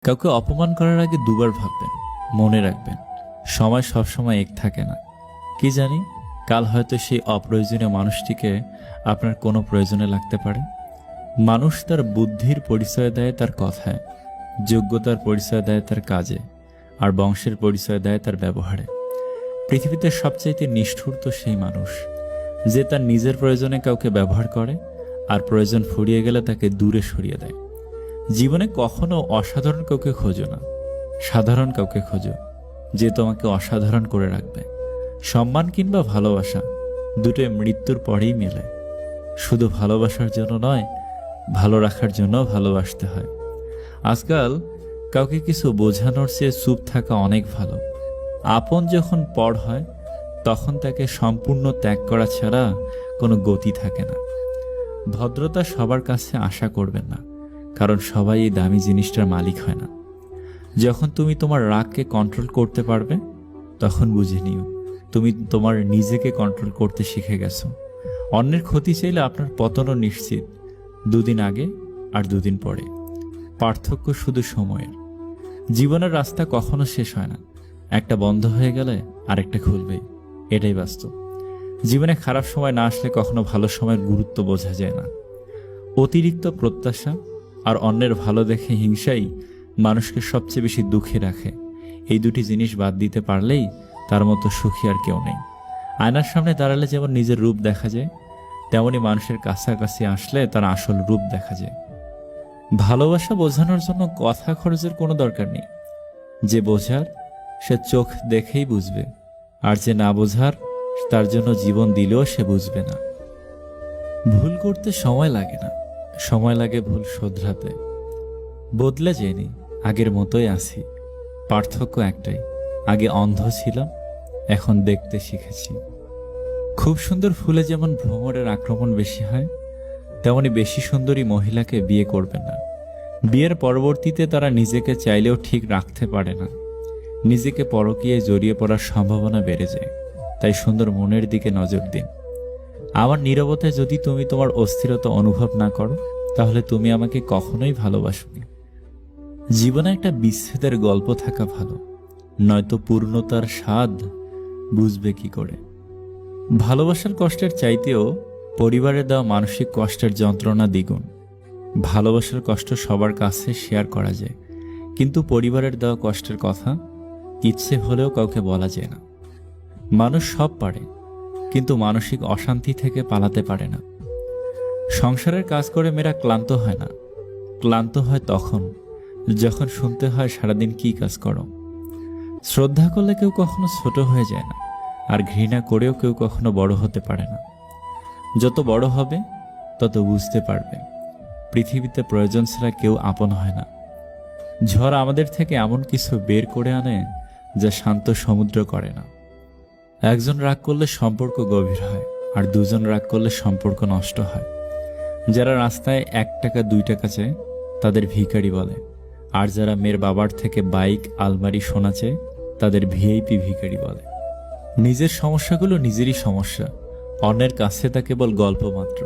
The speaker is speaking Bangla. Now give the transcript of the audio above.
কাউকে অপমান করার আগে দুবার ভাববেন। মনে রাখবেন, সময় সবসময় এক থাকে না। কি জানি, কাল হয়তো সেই অপ্রয়োজনীয় মানুষটিকে আপনার কোনো প্রয়োজনে লাগতে পারে। মানুষ তার বুদ্ধির পরিচয় দেয় তার কথায়, যোগ্যতার পরিচয় দেয় তার কাজে, আর বংশের পরিচয় দেয় তার ব্যবহারে। পৃথিবীতে সবচাইতে নিষ্ঠুর তো সেই মানুষ যে তার নিজের প্রয়োজনে কাউকে ব্যবহার করে আর প্রয়োজন ফুরিয়ে গেলে তাকে দূরে সরিয়ে দেয়। জীবনে কখনো অসাধারণ কাউকে খোঁজো না, সাধারণ কাউকে খোঁজো যে তোমাকে অসাধারণ করে রাখবে। সম্মান কিংবা ভালোবাসা দুটোই মৃত্যুর পরেই মেলে। শুধু ভালোবাসার জন্য নয়, ভালো রাখার জন্য ভালোবাসতে হয়। আজকাল কাউকে কিছু বোঝানোর চেয়ে চুপ থাকা অনেক ভালো। আপন যখন পর হয় তখন তাকে সম্পূর্ণ ত্যাগ করা ছাড়া কোনো গতি থাকে না। ভদ্রতা সবার কাছে আশা করবেন না, কারণ সবাই এই দামি জিনিসটার মালিক হয় না। যখন তুমি তোমার রাগকে কন্ট্রোল করতে পারবে তখন বুঝে নিও তুমি তোমার নিজেকে কন্ট্রোল করতে শিখে গেছো। অন্যের ক্ষতি চাইলে আপনার পতনও নিশ্চিত, দুদিন আগে আর দুদিন পরে। পার্থক্য শুধু সময়ের। জীবনের রাস্তা কখনো শেষ হয় না, একটা বন্ধ হয়ে গেলে আরেকটা খুলবেই, এটাই বাস্তব। জীবনে খারাপ সময় না আসলে কখনো ভালো সময়ের গুরুত্ব বোঝা যায় না। অতিরিক্ত প্রত্যাশা আর অন্যের ভালো দেখে হিংসাই মানুষকে সবচেয়ে বেশি দুঃখে রাখে। এই দুটি জিনিস বাদ দিতে পারলেই তার মতো সুখী আর কেউ নেই। আয়নার সামনে দাঁড়ালে যেমন নিজের রূপ দেখা যায়, তেমনি মানুষের কাছাকাছি আসলে তার আসল রূপ দেখা যায়। ভালোবাসা বোঝানোর জন্য কথা খরচের কোনো দরকার নেই। যে বোঝার সে চোখ দেখেই বুঝবে, আর যে না বোঝার তার জন্য জীবন দিলেও সে বুঝবে না। ভুল করতে সময় লাগে না, সময় লাগে ভুল শোধরাতে। বদলে যায়নি, আগের মতোই আছি। পার্থক্য একটাই, আগে অন্ধ ছিলাম, এখন দেখতে শিখেছি। খুব সুন্দর ফুলে যেমন ভ্রমরের আক্রমণ বেশি হয়, তেমনি বেশি সুন্দরী মহিলাকে বিয়ে করবেন না। বিয়ের পরবর্তীতে তারা নিজেকে চাইলেও ঠিক রাখতে পারে না। নিজেকে পরকীয়ায় জড়িয়ে পড়ার সম্ভাবনা বেড়ে যায়। তাই সুন্দর মনের দিকে নজর দিন। আমার নীরবতায় যদি তুমি তোমার অস্থিরতা অনুভব না করো, তাহলে তুমি আমাকে কখনোই ভালোবাসোনি। জীবনে একটা বিচ্ছেদের গল্প থাকা ভালো, নয়তো পূর্ণতার স্বাদ বুঝবে কি করে। ভালোবাসার কষ্টের চাইতেও পরিবারে দেওয়া মানসিক কষ্টের যন্ত্রণা দ্বিগুণ। ভালোবাসার কষ্ট সবার কাছে শেয়ার করা যায়, কিন্তু পরিবারের দেওয়া কষ্টের কথা ইচ্ছে হলেও কাউকে বলা যায় না। মানুষ সব পারে, কিন্তু মানসিক অশান্তি থেকে পালাতে পারে না। সংসারের কাজ করে মেয়েরা ক্লান্ত হয় না, ক্লান্ত হয় তখন যখন শুনতে হয় সারাদিন কি কাজ করো। শ্রদ্ধা করলে কেউ কখনো ছোট হয়ে যায় না, আর ঘৃণা করেও কেউ কখনো বড় হতে পারে না। যত বড় হবে তত বুঝতে পারবে পৃথিবীতে প্রয়োজন ছাড়া কেউ আপন হয় না। ঝড় আমাদের থেকে এমন কিছু বের করে আনে যা শান্ত সমুদ্র করে না। একজন রাগ করলে সম্পর্ক গভীর হয়, আর দুজন রাগ করলে সম্পর্ক নষ্ট হয়। যারা রাস্তায় 1 টাকা 2 টাকা চায় তাদের ভিখারি বলে, আর যারা মেয়ের বাবার থেকে বাইক, আলমারি, সোনা চায় তাদের ভিআইপি ভিখারি বলে। নিজের সমস্যাগুলো নিজেরই সমস্যা, অন্যের কাছে তা কেবল গল্প মাত্র।